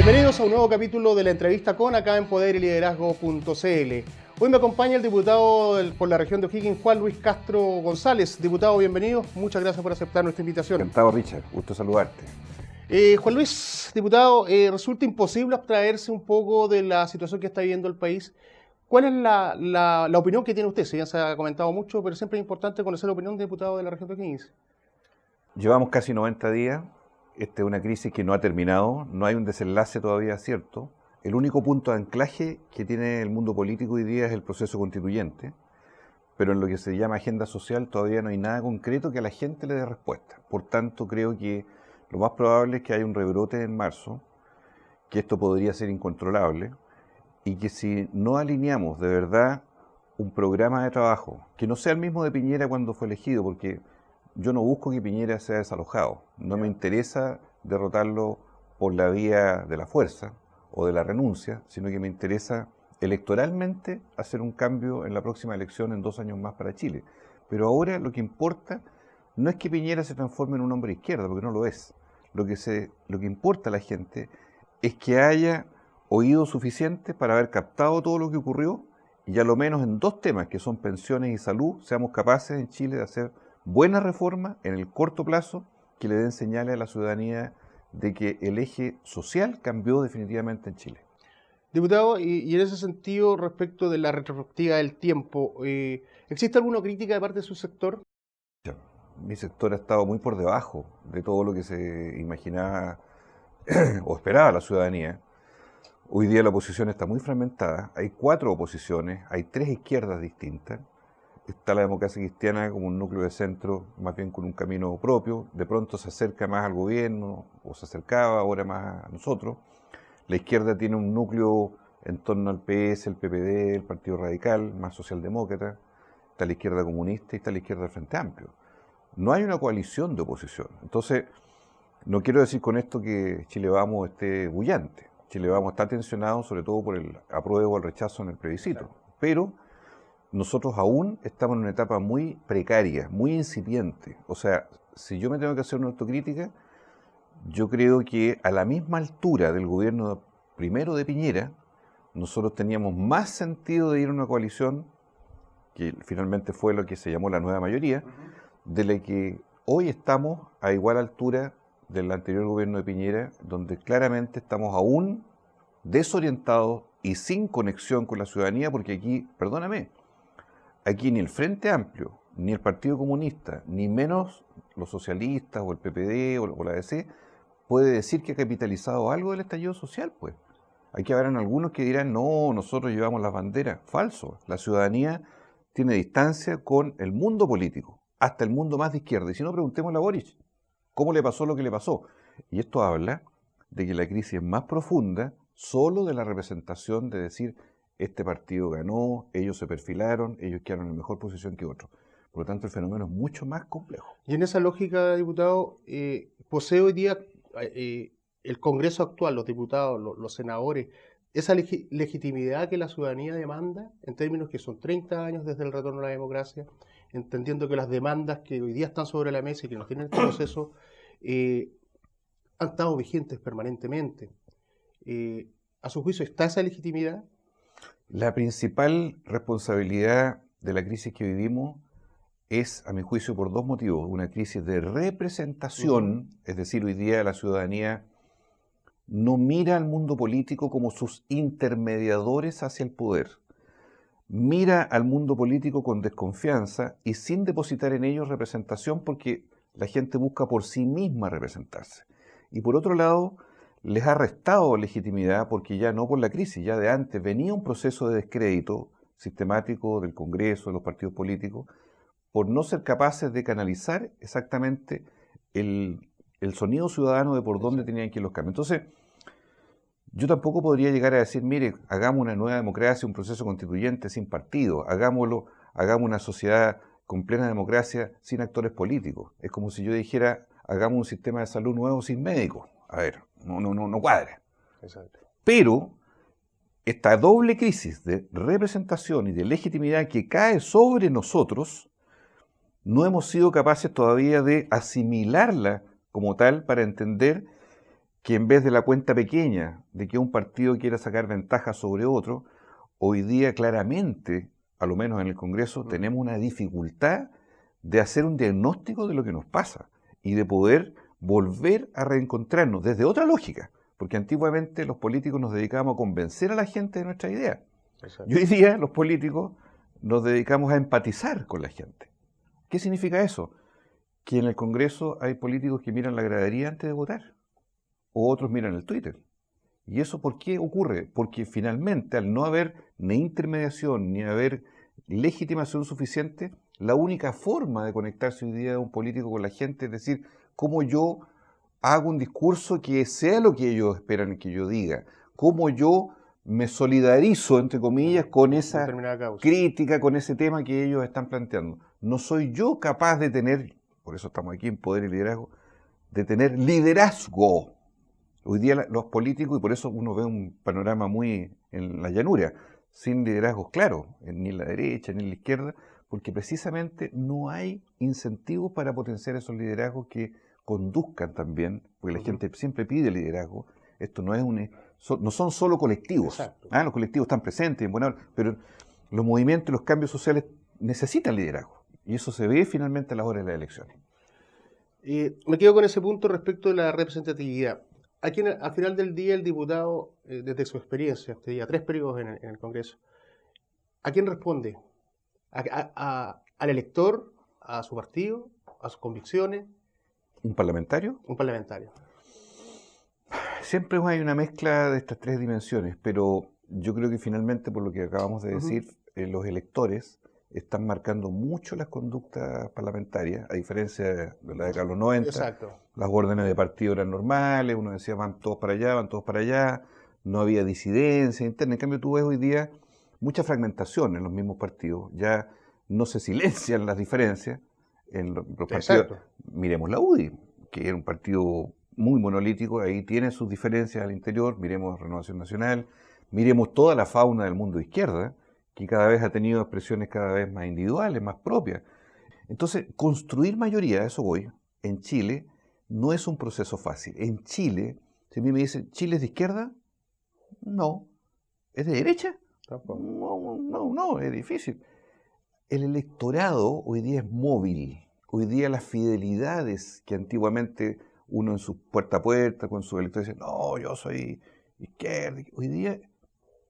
Bienvenidos a un nuevo capítulo de la entrevista con acá en Poder y Liderazgo.cl. Hoy me acompaña el diputado por la región de O'Higgins, Juan Luis Castro González. Diputado, bienvenido. Muchas gracias por aceptar nuestra invitación. Encantado, Richard. Gusto saludarte. Juan Luis, diputado, resulta imposible abstraerse un poco de la situación que está viviendo el país. ¿Cuál es la opinión que tiene usted? Si ya se ha comentado mucho, pero siempre es importante conocer la opinión del diputado de la región de O'Higgins. Llevamos casi 90 días. Esta es una crisis que no ha terminado. No hay un desenlace todavía cierto. El único punto de anclaje que tiene el mundo político hoy día es el proceso constituyente. Pero en lo que se llama agenda social todavía no hay nada concreto que a la gente le dé respuesta. Por tanto, creo que lo más probable es que haya un rebrote en marzo, que esto podría ser incontrolable, y que si no alineamos de verdad un programa de trabajo, que no sea el mismo de Piñera cuando fue elegido, porque yo no busco que Piñera sea desalojado, no me interesa derrotarlo por la vía de la fuerza o de la renuncia, sino que me interesa electoralmente hacer un cambio en la próxima elección en 2 años más para Chile. Pero ahora lo que importa no es que Piñera se transforme en un hombre de izquierda, porque no lo es. Lo que importa a la gente es que haya oídos suficientes para haber captado todo lo que ocurrió y a lo menos en 2 temas, que son pensiones y salud, seamos capaces en Chile de hacer buenas reformas en el corto plazo que le den señales a la ciudadanía de que el eje social cambió definitivamente en Chile. Diputado, y en ese sentido, respecto de la retrospectiva del tiempo, ¿existe alguna crítica de parte de su sector? Mi sector ha estado muy por debajo de todo lo que se imaginaba o esperaba la ciudadanía. Hoy día la oposición está muy fragmentada, hay 4 oposiciones, hay 3 izquierdas distintas. Está la democracia cristiana como un núcleo de centro, más bien con un camino propio, de pronto se acerca más al gobierno, o se acercaba ahora más a nosotros. La izquierda tiene un núcleo en torno al PS, el PPD, el Partido Radical, más socialdemócrata, está la izquierda comunista y está la izquierda del Frente Amplio. No hay una coalición de oposición. Entonces, no quiero decir con esto que Chile Vamos esté bullante. Chile Vamos está tensionado sobre todo por el apruebo o el rechazo en el plebiscito. Pero nosotros aún estamos en una etapa muy precaria, muy incipiente. O sea, si yo me tengo que hacer una autocrítica, yo creo que a la misma altura del gobierno primero de Piñera, nosotros teníamos más sentido de ir a una coalición, que finalmente fue lo que se llamó la nueva mayoría, de la que hoy estamos a igual altura del anterior gobierno de Piñera, donde claramente estamos aún desorientados y sin conexión con la ciudadanía, porque aquí, perdóname, aquí ni el Frente Amplio, ni el Partido Comunista, ni menos los socialistas o el PPD o la ADC, puede decir que ha capitalizado algo del estallido social, pues. Aquí habrán algunos que dirán, no, nosotros llevamos las banderas. Falso. La ciudadanía tiene distancia con el mundo político, hasta el mundo más de izquierda. Y si no, preguntémosle a Boric, ¿cómo le pasó lo que le pasó? Y esto habla de que la crisis es más profunda solo de la representación de decir, este partido ganó, ellos se perfilaron, ellos quedaron en mejor posición que otros. Por lo tanto, el fenómeno es mucho más complejo. Y en esa lógica, diputado, posee hoy día el Congreso actual, los diputados, los senadores, esa legitimidad que la ciudadanía demanda, en términos que son 30 años desde el retorno a la democracia, entendiendo que las demandas que hoy día están sobre la mesa y que nos tienen este proceso han estado vigentes permanentemente. ¿A su juicio está esa legitimidad? La principal responsabilidad de la crisis que vivimos es, a mi juicio, por 2 motivos. Una crisis de representación, es decir, hoy día la ciudadanía no mira al mundo político como sus intermediadores hacia el poder. Mira al mundo político con desconfianza y sin depositar en ellos representación, porque la gente busca por sí misma representarse. Y por otro lado, les ha restado legitimidad porque ya no por la crisis, ya de antes venía un proceso de descrédito sistemático del Congreso, de los partidos políticos, por no ser capaces de canalizar exactamente el sonido ciudadano de por dónde tenían que ir los cambios. Entonces, yo tampoco podría llegar a decir, mire, hagamos una nueva democracia, un proceso constituyente sin partido, hagamos una sociedad con plena democracia sin actores políticos. Es como si yo dijera, hagamos un sistema de salud nuevo sin médicos. A ver, no cuadra. Exacto. Pero esta doble crisis de representación y de legitimidad que cae sobre nosotros, no hemos sido capaces todavía de asimilarla como tal para entender que en vez de la cuenta pequeña de que un partido quiera sacar ventaja sobre otro, hoy día claramente, a lo menos en el Congreso, tenemos una dificultad de hacer un diagnóstico de lo que nos pasa y de poder volver a reencontrarnos desde otra lógica, porque antiguamente los políticos nos dedicábamos a convencer a la gente de nuestra idea. Exacto. Y hoy día los políticos nos dedicamos a empatizar con la gente. ¿Qué significa eso? Que en el Congreso hay políticos que miran la gradería antes de votar, o otros miran el Twitter. ¿Y eso por qué ocurre? Porque finalmente, al no haber ni intermediación, ni haber legitimación suficiente, la única forma de conectarse hoy día de un político con la gente es decir, cómo yo hago un discurso que sea lo que ellos esperan que yo diga, cómo yo me solidarizo, entre comillas, con esa crítica, con ese tema que ellos están planteando. No soy yo capaz de tener, por eso estamos aquí en Poder y Liderazgo, de tener liderazgo. Hoy día los políticos, y por eso uno ve un panorama muy en la llanura, sin liderazgos claros, ni en la derecha ni en la izquierda, porque precisamente no hay incentivos para potenciar esos liderazgos que conduzcan también, porque la gente siempre pide liderazgo. Esto no es no son solo colectivos. Los colectivos están presentes, pero los movimientos y los cambios sociales necesitan liderazgo. Y eso se ve finalmente a las horas de las elecciones. Me quedo con ese punto respecto de la representatividad. Aquí al final del día el diputado, desde su experiencia, este día 3 periodos en el Congreso, ¿a quién responde? ¿Al elector? ¿A su partido? ¿A sus convicciones? ¿Un parlamentario? Un parlamentario. Siempre hay una mezcla de estas tres dimensiones, pero yo creo que finalmente, por lo que acabamos de decir, los electores están marcando mucho las conductas parlamentarias, a diferencia de la década de los 90. Exacto. Las órdenes de partido eran normales, uno decía van todos para allá, no había disidencia interna. En cambio, tú ves hoy día mucha fragmentación en los mismos partidos, ya no se silencian las diferencias en los partidos. Exacto. Miremos la UDI, que era un partido muy monolítico, ahí tiene sus diferencias al interior, miremos Renovación Nacional, miremos toda la fauna del mundo de izquierda, que cada vez ha tenido expresiones cada vez más individuales, más propias. Entonces, construir mayoría, a eso voy, en Chile no es un proceso fácil. En Chile, si a mí me dicen, ¿Chile es de izquierda? No. ¿Es de derecha? No, es difícil. El electorado hoy día es móvil. Hoy día las fidelidades que antiguamente uno en su puerta a puerta con sus electores dice, no, yo soy izquierda. Hoy día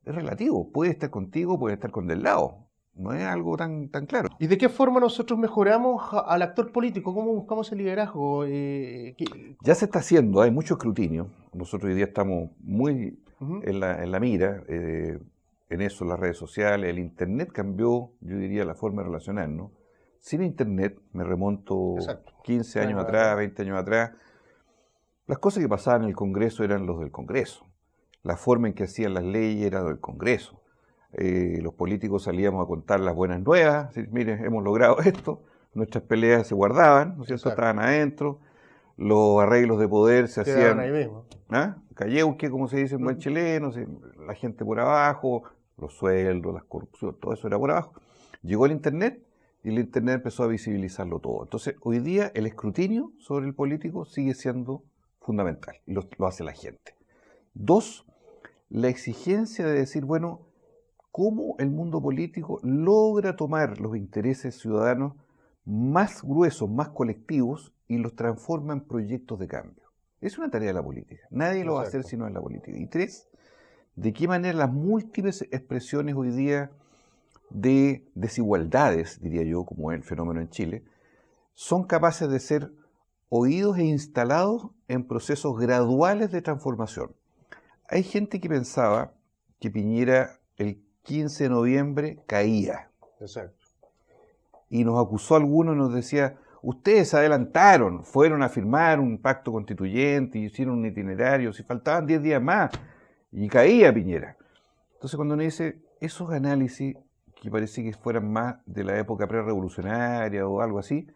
es relativo. Puede estar contigo, puede estar con del lado. No es algo tan claro. ¿Y de qué forma nosotros mejoramos al actor político? ¿Cómo buscamos el liderazgo? Ya se está haciendo, hay mucho escrutinio. Nosotros hoy día estamos muy en la mira, en eso, las redes sociales. El Internet cambió, yo diría, la forma de relacionarnos. Sin Internet, me remonto 15 años atrás, 20 años atrás, las cosas que pasaban en el Congreso eran los del Congreso. La forma en que hacían las leyes era del Congreso. Los políticos salíamos a contar las buenas nuevas, decir, miren, hemos logrado esto, nuestras peleas se guardaban, ¿no es cierto? Estaban adentro, los arreglos de poder se hacían ahí mismo. Calleuque, como se dice en buen chileno, la gente por abajo, los sueldos, la corrupción, todo eso era por abajo. Llegó el Internet y el Internet empezó a visibilizarlo todo. Entonces, hoy día el escrutinio sobre el político sigue siendo fundamental, y lo hace la gente. 2, la exigencia de decir, bueno, cómo el mundo político logra tomar los intereses ciudadanos más gruesos, más colectivos, y los transforma en proyectos de cambio. Es una tarea de la política. Nadie lo va a hacer si no es la política. Y 3, de qué manera las múltiples expresiones hoy día de desigualdades, diría yo, como es el fenómeno en Chile, son capaces de ser oídos e instalados en procesos graduales de transformación. Hay gente que pensaba que Piñera el 15 de noviembre caía. Exacto. Y nos acusó a algunos y nos decía, ustedes se adelantaron, fueron a firmar un pacto constituyente, hicieron un itinerario, si faltaban 10 días más, y caía Piñera. Entonces cuando uno dice, esos análisis que parece que fueran más de la época prerevolucionaria o algo así,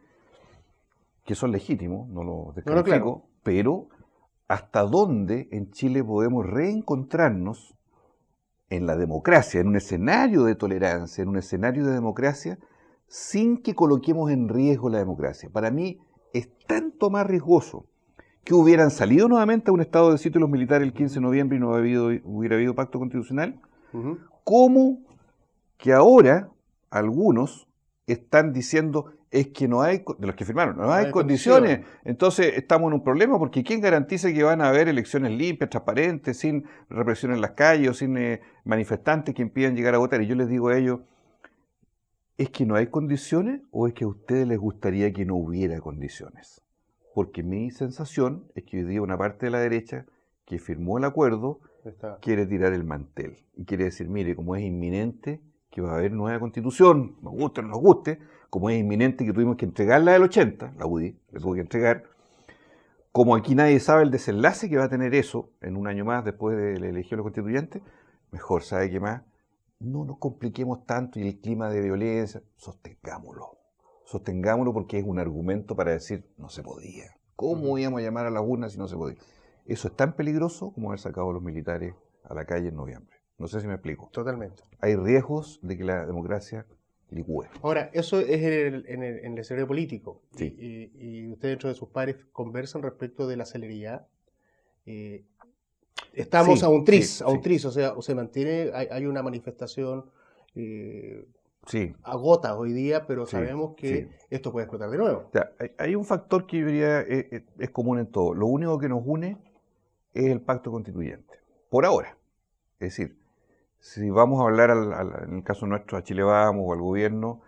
que son legítimos, no los descalifico, pero ¿hasta dónde en Chile podemos reencontrarnos en la democracia, en un escenario de tolerancia, en un escenario de democracia, sin que coloquemos en riesgo la democracia? Para mí es tanto más riesgoso que hubieran salido nuevamente a un estado de sitio los militares el 15 de noviembre y no hubiera habido pacto constitucional, como que ahora algunos están diciendo es que no hay, de los que firmaron, no hay condiciones. Entonces estamos en un problema porque ¿quién garantiza que van a haber elecciones limpias, transparentes, sin represión en las calles o sin manifestantes que impidan llegar a votar? Y yo les digo a ellos, ¿es que no hay condiciones o es que a ustedes les gustaría que no hubiera condiciones? Porque mi sensación es que hoy día una parte de la derecha que firmó el acuerdo quiere tirar el mantel y quiere decir, mire, como es inminente que va a haber nueva constitución, nos guste o no nos guste, como es inminente que tuvimos que entregar la del 80, la UDI, le tuvo que entregar, como aquí nadie sabe el desenlace que va a tener eso en un año más después de la elección de los constituyentes, mejor, ¿sabe qué más? No nos compliquemos tanto y el clima de violencia, sostengámoslo porque es un argumento para decir, no se podía. ¿Cómo íbamos a llamar a las urnas si no se podía? Eso es tan peligroso como haber sacado a los militares a la calle en noviembre. No sé si me explico. Totalmente. Hay riesgos de que la democracia licúe. Ahora, eso es en el escenario político. Sí. Y ustedes dentro de sus pares conversan respecto de la celeridad. Estamos a un tris, o sea, o se mantiene, hay una manifestación agota hoy día, pero sabemos que esto puede explotar de nuevo. O sea, hay un factor que yo diría es común en todo. Lo único que nos une es el pacto constituyente. Por ahora. Es decir, si vamos a hablar, en el caso nuestro, a Chile Vamos o al gobierno,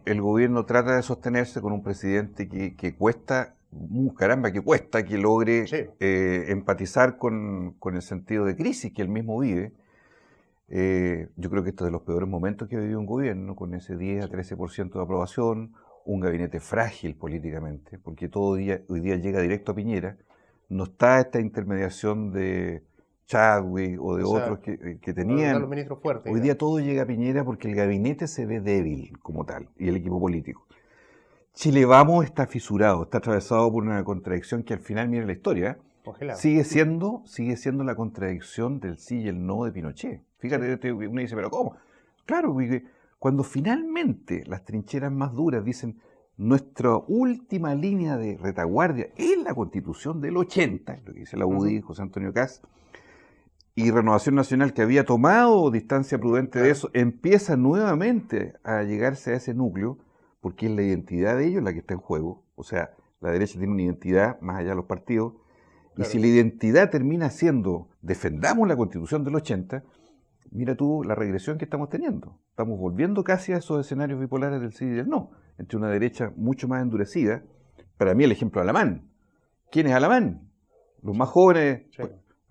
el gobierno trata de sostenerse con un presidente que cuesta, caramba, que cuesta que logre empatizar con el sentido de crisis que él mismo vive. Yo creo que esto es de los peores momentos que ha vivido un gobierno, con ese 10 a 13% de aprobación, un gabinete frágil políticamente, porque hoy día llega directo a Piñera, no está esta intermediación de Chadwick o de otros que tenían. Los ministros fuertes, hoy día todo llega a Piñera porque el gabinete se ve débil como tal, y el equipo político. Chile Vamos está fisurado, está atravesado por una contradicción que al final, mire la historia, sigue siendo la contradicción del sí y el no de Pinochet. Fíjate, uno dice, ¿pero cómo? Claro, porque cuando finalmente las trincheras más duras dicen nuestra última línea de retaguardia es la Constitución del 80, lo que dice la UDI, José Antonio Kast, y Renovación Nacional, que había tomado distancia prudente de eso, empieza nuevamente a llegarse a ese núcleo, porque es la identidad de ellos la que está en juego. O sea, la derecha tiene una identidad más allá de los partidos, y si la identidad termina siendo defendamos la Constitución del 80, mira tú la regresión que estamos teniendo. Estamos volviendo casi a esos escenarios bipolares del sí y del no, entre una derecha mucho más endurecida. Para mí el ejemplo de Alamán. ¿Quién es Alamán? Los más jóvenes.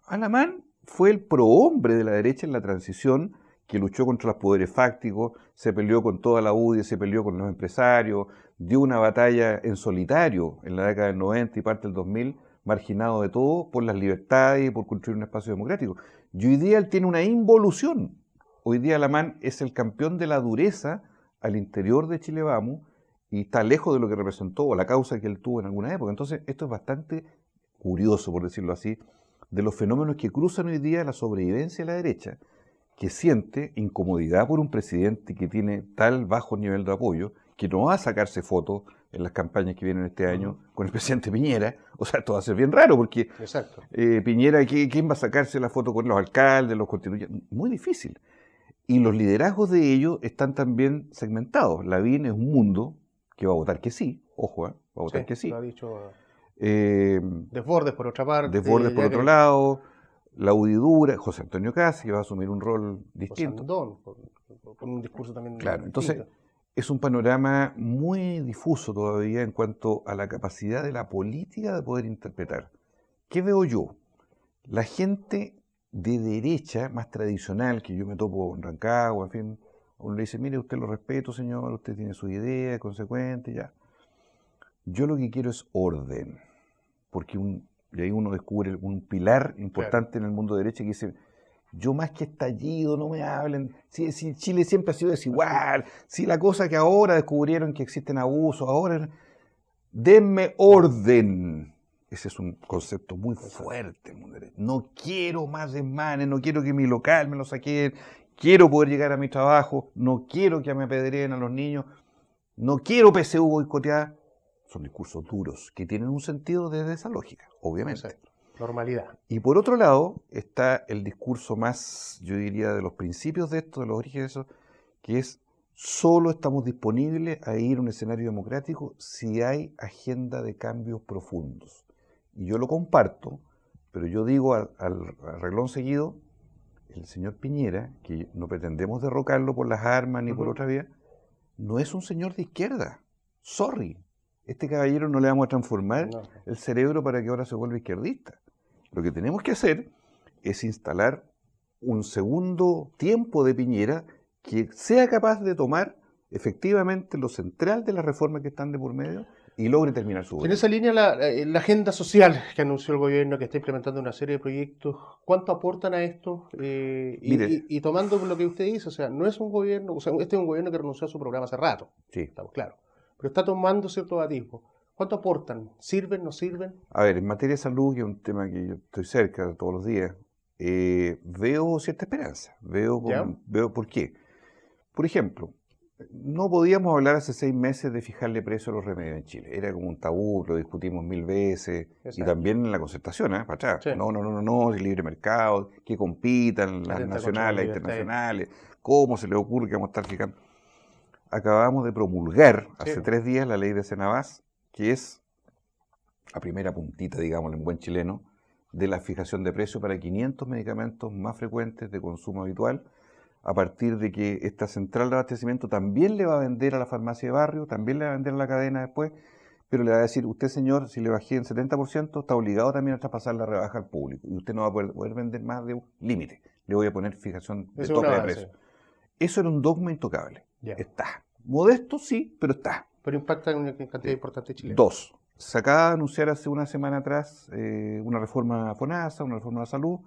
Alamán fue el prohombre de la derecha en la transición, que luchó contra los poderes fácticos, se peleó con toda la UDI, se peleó con los empresarios, dio una batalla en solitario en la década del 90 y parte del 2000, marginado de todo por las libertades y por construir un espacio democrático. Y hoy día él tiene una involución. Hoy día Alamán es el campeón de la dureza al interior de Chile Vamos y está lejos de lo que representó o la causa que él tuvo en alguna época. Entonces esto es bastante curioso, por decirlo así, de los fenómenos que cruzan hoy día la sobrevivencia de la derecha, que siente incomodidad por un presidente que tiene tal bajo nivel de apoyo, que no va a sacarse fotos en las campañas que vienen este año con el presidente Piñera. O sea, esto va a ser bien raro, porque Piñera, ¿quién va a sacarse la foto con los alcaldes, los constituyentes? Muy difícil. Y los liderazgos de ellos están también segmentados. Lavín es un mundo que va a votar que sí, ojo, va a votar que sí. Lo ha dicho Desbordes por otra parte. Desbordes por otro lado, la udidura, José Antonio Kast, que va a asumir un rol distinto. Con un discurso también claro, distinto. Entonces es un panorama muy difuso todavía en cuanto a la capacidad de la política de poder interpretar. ¿Qué veo yo? La gente de derecha más tradicional, que yo me topo en Rancagua, en fin, uno le dice, mire, usted lo respeto, señor, usted tiene su idea, es consecuente, ya. Yo lo que quiero es orden, porque y ahí uno descubre un pilar importante en el mundo de derecha que dice, yo más que estallido, no me hablen, si Chile siempre ha sido desigual, si la cosa que ahora descubrieron que existen abusos, ahora, denme orden. Ese es un concepto muy fuerte en el mundo de derecha. No quiero más desmanes, no quiero que mi local me lo saquen, quiero poder llegar a mi trabajo, no quiero que me apedreen a los niños, no quiero PSU boicotear. son discursos duros, que tienen un sentido desde esa lógica, obviamente. Exacto. Normalidad. Y por otro lado está el discurso más, yo diría, de los principios de esto, de los orígenes de eso, que es solo estamos disponibles a ir a un escenario democrático si hay agenda de cambios profundos. Y yo lo comparto, pero yo digo al renglón seguido, el señor Piñera, que no pretendemos derrocarlo por las armas ni por otra vía, no es un señor de izquierda. Sorry. Este caballero no le vamos a transformar el cerebro para que ahora se vuelva izquierdista. Lo que tenemos que hacer es instalar un segundo tiempo de Piñera que sea capaz de tomar efectivamente lo central de las reformas que están de por medio y logre terminar su En gobierno. esa línea, la agenda social que anunció el gobierno, que está implementando una serie de proyectos, ¿cuánto aportan a esto? Mire, Y tomando lo que usted dice, o sea, no es un gobierno, o sea, este es un gobierno que renunció a su programa hace rato, sí. estamos claros, pero está tomando ciertos atisbos. ¿Cuánto aportan? ¿Sirven, no sirven? A ver, en materia de salud, que es un tema que yo estoy cerca todos los días, veo cierta esperanza. Veo por qué. Por ejemplo, no podíamos hablar hace 6 meses de fijarle precio a los remedios en Chile. Era como un tabú, lo discutimos 1000 veces. Exacto. Y también en la concertación, para atrás. Sí. No, el libre mercado, que compitan las nacionales, las internacionales. ¿Cómo se le ocurre que vamos a estar fijando? Acabamos de promulgar hace 3 días la ley de Cenabás, que es la primera puntita, digamos, en buen chileno, de la fijación de precio para 500 medicamentos más frecuentes de consumo habitual, a partir de que esta central de abastecimiento también le va a vender a la farmacia de barrio, también le va a vender a la cadena después, pero le va a decir, usted señor, si le bajé en 70%, está obligado también a traspasar la rebaja al público, y usted no va a poder vender más de un límite, le voy a poner fijación de tope de precio. Eso era un dogma intocable. Está. Modesto sí, pero está. Pero impacta en una cantidad importante de chilenos. 2. Se acaba de anunciar hace una semana atrás una reforma FONASA, una reforma de la salud,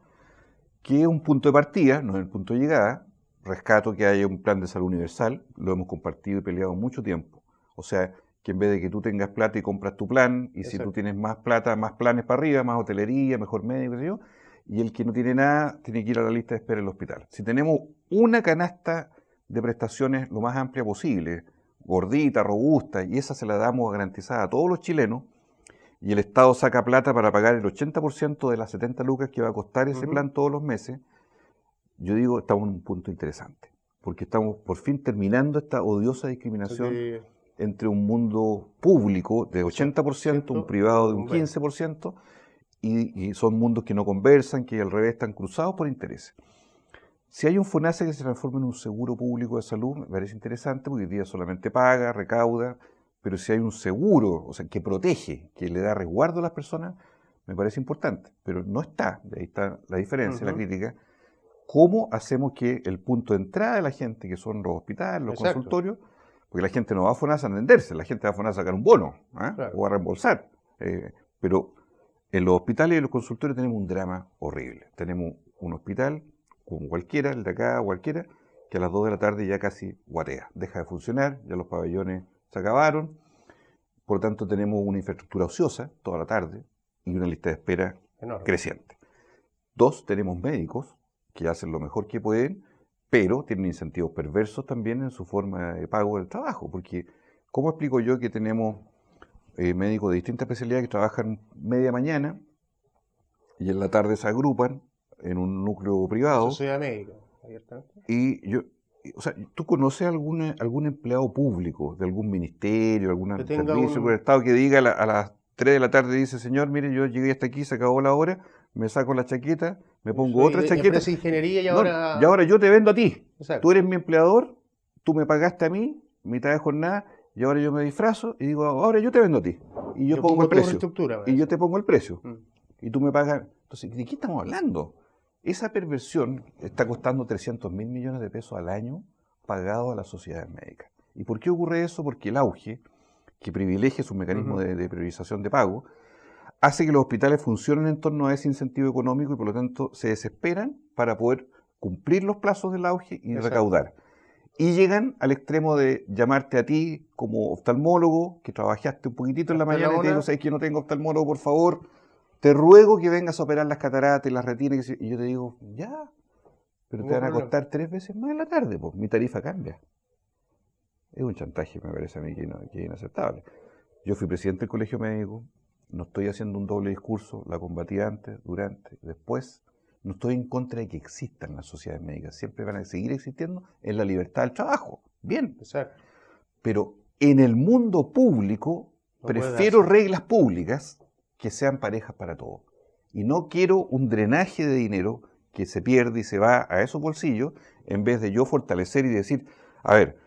que es un punto de partida, no es el punto de llegada. Rescato que haya un plan de salud universal, lo hemos compartido y peleado mucho tiempo. O sea, que en vez de que tú tengas plata y compras tu plan, y si tú tienes más plata, más planes para arriba, más hotelería, mejor médico, qué sé yo, y el que no tiene nada tiene que ir a la lista de espera del hospital. Si tenemos una canasta de prestaciones lo más amplia posible, gordita, robusta, y esa se la damos garantizada a todos los chilenos, y el Estado saca plata para pagar el 80% de las 70 lucas que va a costar ese plan todos los meses, yo digo, estamos en un punto interesante, porque estamos por fin terminando esta odiosa discriminación entre un mundo público de 80%, un privado de un 15%, y son mundos que no conversan, que al revés están cruzados por intereses. Si hay un FONASA que se transforma en un seguro público de salud, me parece interesante, porque hoy día solamente paga, recauda, pero si hay un seguro, o sea, que protege, que le da resguardo a las personas, me parece importante, pero no está, de ahí está la diferencia, la crítica. ¿Cómo hacemos que el punto de entrada de la gente, que son los hospitales, los consultorios, porque la gente no va a FONASA a venderse, la gente va a FONASA a sacar un bono, o a reembolsar, pero en los hospitales y los consultorios tenemos un drama horrible. Tenemos un hospital, como cualquiera, el de acá, cualquiera, que a las 2 de la tarde ya casi guatea, deja de funcionar, ya los pabellones se acabaron, por lo tanto tenemos una infraestructura ociosa toda la tarde y una lista de espera creciente. 2, tenemos médicos que hacen lo mejor que pueden, pero tienen incentivos perversos también en su forma de pago del trabajo, porque ¿cómo explico yo que tenemos médicos de distintas especialidades que trabajan media mañana y en la tarde se agrupan en un núcleo privado? Sociedad médica, abiertamente. O sea, ¿tú conoces algún empleado público de algún ministerio, algún servicio del Estado que diga a las 3 de la tarde, dice, señor, mire, yo llegué hasta aquí, se acabó la hora, me saco la chaqueta, me pongo otra chaqueta. Ingeniería y ahora... Y ahora yo te vendo a ti. Exacto. Tú eres mi empleador, tú me pagaste a mí, mitad de jornada, y ahora yo me disfrazo y digo, ahora yo te vendo a ti. Y yo pongo el precio. Y yo te pongo el precio. Y tú me pagas. Entonces, ¿de qué estamos hablando? Esa perversión está costando 300.000 millones de pesos al año pagado a las sociedades médicas. ¿Y por qué ocurre eso? Porque el auge, que privilegia su mecanismo de priorización de pago, hace que los hospitales funcionen en torno a ese incentivo económico y por lo tanto se desesperan para poder cumplir los plazos del auge y recaudar. Y llegan al extremo de llamarte a ti como oftalmólogo, que trabajaste un poquitito en la mañana y te digo, ¿sabes que no tengo oftalmólogo, por favor? Te ruego que vengas a operar las cataratas y las retinas. Y yo te digo, ya, pero te van a costar 3 veces más en la tarde, pues mi tarifa cambia. Es un chantaje, me parece a mí, que es inaceptable. Yo fui presidente del colegio médico, no estoy haciendo un doble discurso, la combatí antes, durante, después. No estoy en contra de que existan las sociedades médicas, siempre van a seguir existiendo en la libertad del trabajo. Bien, Exacto. pero en el mundo público No puede prefiero darse. reglas públicas que sean parejas para todos. Y no quiero un drenaje de dinero que se pierde y se va a esos bolsillos, en vez de yo fortalecer y decir, a ver,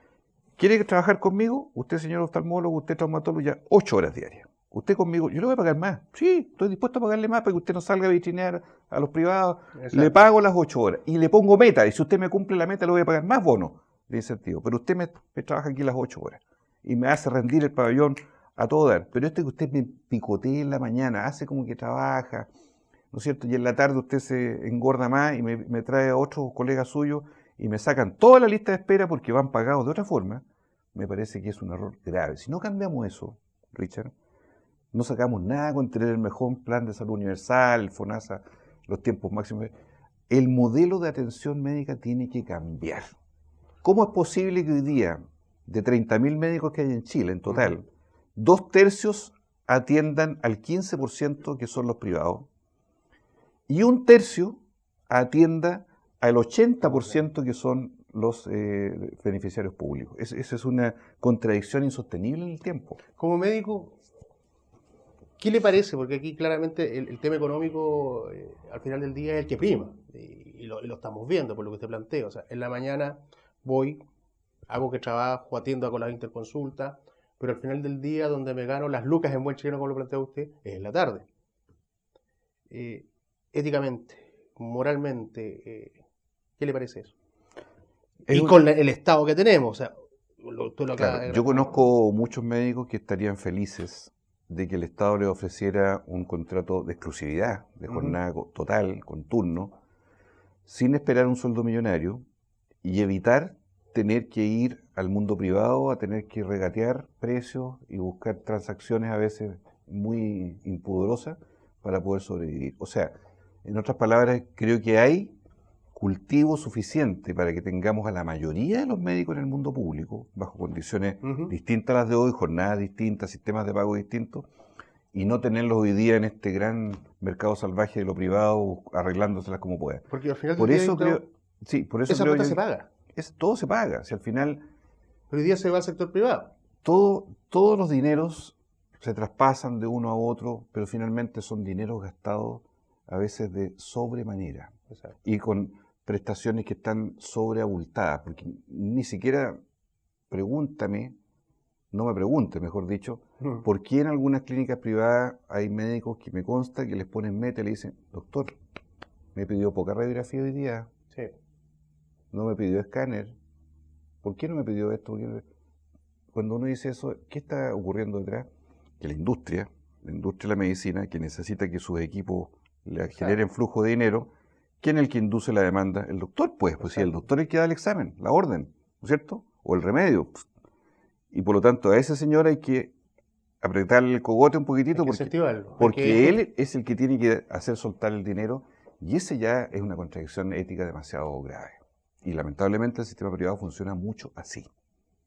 ¿quiere trabajar conmigo? Usted, señor oftalmólogo, usted traumatólogo, ya 8 horas diarias. Usted conmigo, yo le voy a pagar más. Sí, estoy dispuesto a pagarle más para que usted no salga a vitrinear a los privados. Exacto. Le pago las 8 horas y le pongo meta. Y si usted me cumple la meta, le voy a pagar más bono de incentivo. Pero usted me trabaja aquí las 8 horas y me hace rendir el pabellón a todo dar. Pero que usted me picotee en la mañana, hace como que trabaja, ¿no es cierto? Y en la tarde usted se engorda más y me trae a otros colegas suyos y me sacan toda la lista de espera porque van pagados de otra forma. Me parece que es un error grave. Si no cambiamos eso, Richard, no sacamos nada con tener el mejor plan de salud universal, el FONASA, los tiempos máximos. El modelo de atención médica tiene que cambiar. ¿Cómo es posible que hoy día, de 30.000 médicos que hay en Chile en total, 2/3 atiendan al 15% que son los privados y 1/3 atienda al 80% que son los beneficiarios públicos? Esa es una contradicción insostenible en el tiempo. Como médico, ¿qué le parece? Porque aquí claramente el tema económico al final del día es el que prima. Y lo estamos viendo por lo que usted plantea. O sea, en la mañana voy, hago que trabajo, atiendo con las interconsultas, pero al final del día donde me gano las lucas en buen chileno, como lo plantea usted, es en la tarde. Éticamente, moralmente, ¿qué le parece eso? Y con el Estado que tenemos, o sea, tú lo acabas de Claro, yo graficar. conozco muchos médicos que estarían felices de que el Estado les ofreciera un contrato de exclusividad, de jornada total, con turno, sin esperar un sueldo millonario y evitar tener que ir al mundo privado a tener que regatear precios y buscar transacciones a veces muy impudorosas para poder sobrevivir. O sea, en otras palabras, creo que hay cultivo suficiente para que tengamos a la mayoría de los médicos en el mundo público, bajo condiciones distintas a las de hoy, jornadas distintas, sistemas de pago distintos, y no tenerlos hoy día en este gran mercado salvaje de lo privado, arreglándoselas como pueda. Porque al final Por del día, eso diputado, creo, sí, por eso esa creo plata yo se que paga. todo se paga. Si al final Pero hoy día se va al sector privado. todos los dineros se traspasan de uno a otro, pero finalmente son dineros gastados a veces de sobremanera. Exacto. Y con prestaciones que están sobreabultadas, porque ni siquiera no me pregunte, mejor dicho, por qué en algunas clínicas privadas hay médicos que me consta que les ponen meta y le dicen, doctor, me pidió poca radiografía hoy día, Sí. no me pidió escáner, ¿por qué no me pidió esto? Cuando uno dice eso, ¿qué está ocurriendo detrás? Que la industria de la medicina, que necesita que sus equipos le generen flujo de dinero, ¿quién es el que induce la demanda? El doctor, pues si el doctor es el que da el examen, la orden, ¿no es cierto? O el remedio. Y por lo tanto a ese señor hay que apretarle el cogote un poquitito porque él es el que tiene que hacer soltar el dinero y ese ya es una contradicción ética demasiado grave. Y lamentablemente el sistema privado funciona mucho así,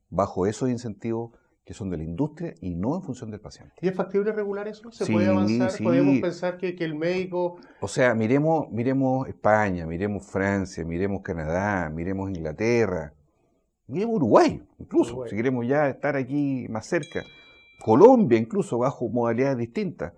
bajo esos incentivos que son de la industria y no en función del paciente. ¿Y es factible regular eso? ¿Se Sí, puede avanzar? sí. ¿Podemos pensar que el médico... O sea, miremos España, miremos Francia, miremos Canadá, miremos Inglaterra, miremos Uruguay, incluso, si queremos ya estar aquí más cerca. Colombia, incluso, bajo modalidades distintas,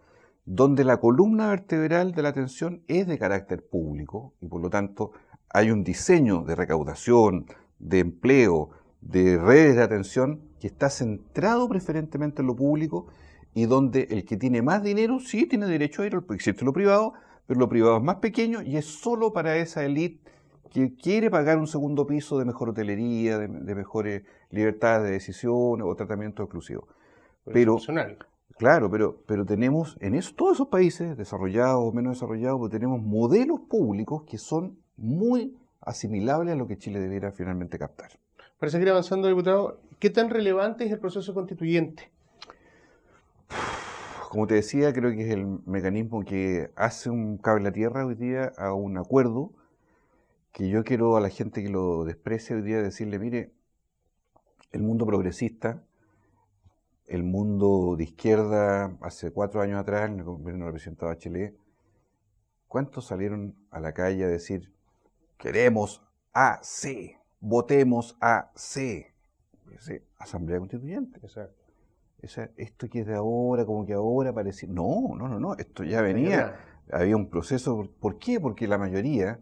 donde la columna vertebral de la atención es de carácter público y por lo tanto hay un diseño de recaudación, de empleo, de redes de atención que está centrado preferentemente en lo público y donde el que tiene más dinero sí tiene derecho a ir, existe lo privado, pero lo privado es más pequeño y es solo para esa élite que quiere pagar un segundo piso de mejor hotelería, de mejores libertades de decisión o tratamiento exclusivo. Pero, claro, pero tenemos en todos esos países, desarrollados o menos desarrollados, pues tenemos modelos públicos que son muy asimilables a lo que Chile debiera finalmente captar. Para seguir avanzando, diputado, ¿qué tan relevante es el proceso constituyente? Como te decía, creo que es el mecanismo que hace un cable a tierra hoy día a un acuerdo que yo quiero a la gente que lo desprecia hoy día decirle, mire, el mundo progresista el mundo de izquierda hace 4 años atrás, en el gobierno representaba a Chile, ¿cuántos salieron a la calle a decir, queremos AC, votemos AC? Asamblea Constituyente. Exacto. Esto que es de ahora, como que ahora parecía... No, esto ya venía, había un proceso. ¿Por qué? Porque la mayoría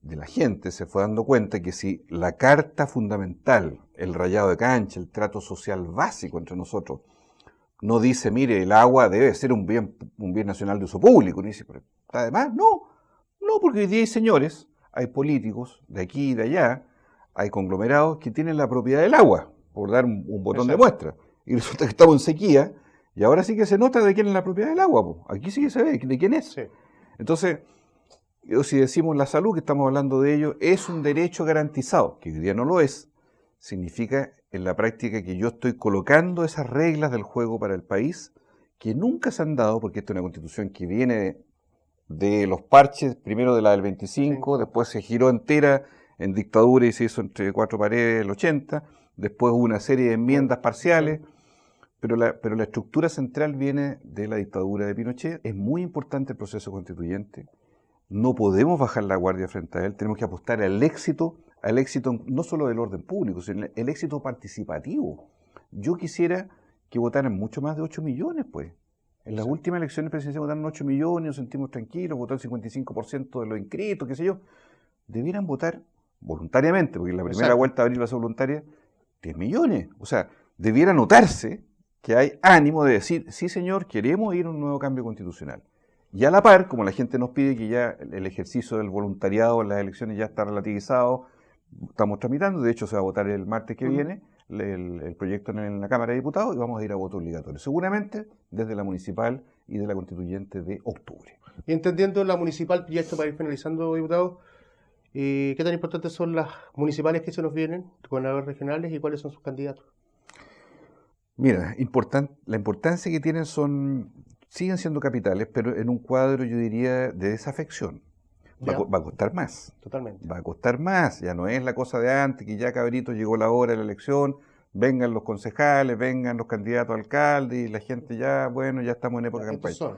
de la gente se fue dando cuenta que si la carta fundamental, el rayado de cancha, el trato social básico entre nosotros, no dice, mire, el agua debe ser un bien nacional de uso público, ni dice, pero además, no, porque hoy día hay señores, hay políticos de aquí y de allá, hay conglomerados que tienen la propiedad del agua, por dar un botón de muestra. Y resulta que estamos en sequía, y ahora sí que se nota de quién es la propiedad del agua, po. Aquí sí que se ve de quién es. Sí. Entonces, si decimos la salud, que estamos hablando de ello, es un derecho garantizado, que hoy día no lo es, significa en la práctica que yo estoy colocando esas reglas del juego para el país, que nunca se han dado, porque esta es una constitución que viene de los parches, primero de la del 25, después se giró entera en dictadura y se hizo entre 4 paredes el 80, después hubo una serie de enmiendas parciales, pero la estructura central viene de la dictadura de Pinochet. Es muy importante el proceso constituyente, no podemos bajar la guardia frente a él, tenemos que apostar al éxito no solo del orden público, sino el éxito participativo. Yo quisiera que votaran mucho más de 8 millones, pues. En las últimas elecciones presidenciales votaron 8 millones, nos sentimos tranquilos, votó el 55% de los inscritos, qué sé yo. Debieran votar voluntariamente, porque en la primera vuelta de abril va a ser voluntaria, 10 millones. O sea, debiera notarse que hay ánimo de decir, sí señor, queremos ir a un nuevo cambio constitucional. Y a la par, como la gente nos pide que ya el ejercicio del voluntariado en las elecciones ya está relativizado, estamos tramitando, de hecho se va a votar el martes que viene el proyecto en la Cámara de Diputados y vamos a ir a voto obligatorio, seguramente desde la municipal y de la constituyente de octubre. Y entendiendo la municipal, ya esto para ir finalizando, diputado, ¿qué tan importantes son las municipales que se nos vienen, gobernadores regionales, y cuáles son sus candidatos? Mira, la importancia que tienen siguen siendo capitales, pero en un cuadro, yo diría, de desafección. Va a costar más. Totalmente. Va a costar más. Ya no es la cosa de antes, que ya cabrito llegó la hora de la elección, vengan los concejales, vengan los candidatos a alcalde y la gente ya, bueno, ya estamos en época de campaña.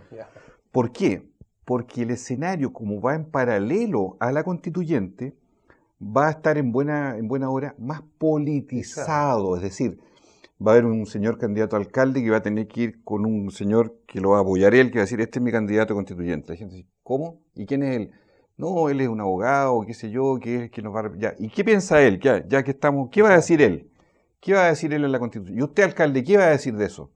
¿Por qué? Porque el escenario, como va en paralelo a la constituyente, va a estar en buena hora más politizado. Es decir, va a haber un señor candidato a alcalde que va a tener que ir con un señor que lo va a apoyar él, que va a decir, este es mi candidato constituyente. La gente dice, ¿cómo? ¿Y quién es él? No, él es un abogado, qué sé yo, que es el que nos va a... Ya. ¿Y qué piensa él? Ya que estamos, ¿qué va a decir él? ¿Qué va a decir él en la Constitución? ¿Y usted, alcalde, qué va a decir de eso?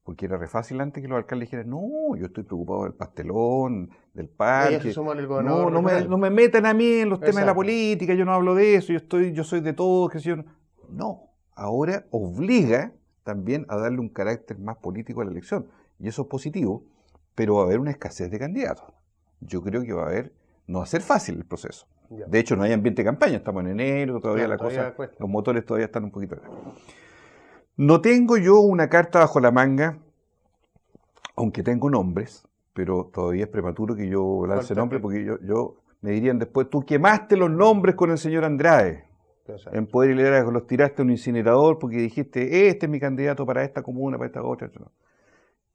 Porque era re fácil antes que los alcaldes dijeran, no, yo estoy preocupado del pastelón, del parque. No me metan a mí en los temas de la política, yo no hablo de eso, yo soy de todo, qué sé yo. No, ahora obliga también a darle un carácter más político a la elección. Y eso es positivo, pero va a haber una escasez de candidatos. Yo creo que no va a ser fácil el proceso. Ya. De hecho, no hay ambiente de campaña, estamos en enero, todavía los motores todavía están un poquito acá. No tengo yo una carta bajo la manga, aunque tengo nombres, pero todavía es prematuro que yo lance nombres, porque yo me dirían después, tú quemaste los nombres con el señor Andrade. Exacto. En Poder y Liderazgo los tiraste a un incinerador porque dijiste, este es mi candidato para esta comuna, para esta otra.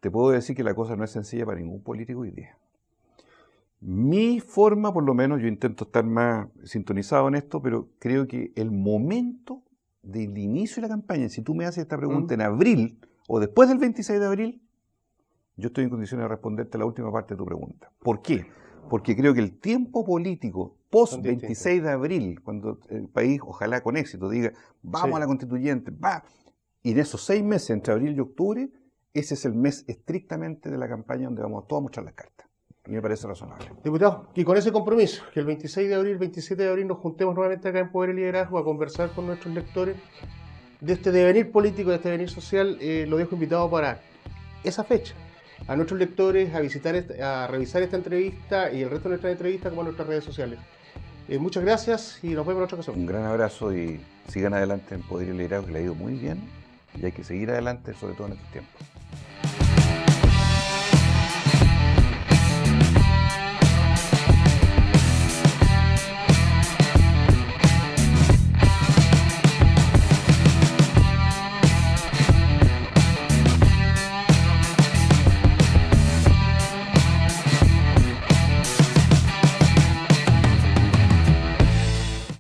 Te puedo decir que la cosa no es sencilla para ningún político hoy día. Mi forma, por lo menos, yo intento estar más sintonizado en esto, pero creo que el momento del inicio de la campaña, si tú me haces esta pregunta en abril o después del 26 de abril, yo estoy en condiciones de responderte la última parte de tu pregunta. ¿Por qué? Porque creo que el tiempo político post-26 de abril, cuando el país, ojalá con éxito, diga, vamos a la constituyente, y en esos 6 meses, entre abril y octubre, ese es el mes estrictamente de la campaña donde vamos todos a mostrar las cartas. Y me parece razonable. Diputado, y con ese compromiso, que el 26 de abril, 27 de abril nos juntemos nuevamente acá en Poder y Liderazgo a conversar con nuestros lectores de este devenir político, de este devenir social, lo dejo invitado para esa fecha. A nuestros lectores a revisar esta entrevista y el resto de nuestras entrevistas como en nuestras redes sociales. Muchas gracias y nos vemos en otra ocasión. Un gran abrazo y sigan adelante en Poder y Liderazgo, que le ha ido muy bien y hay que seguir adelante, sobre todo en estos tiempos.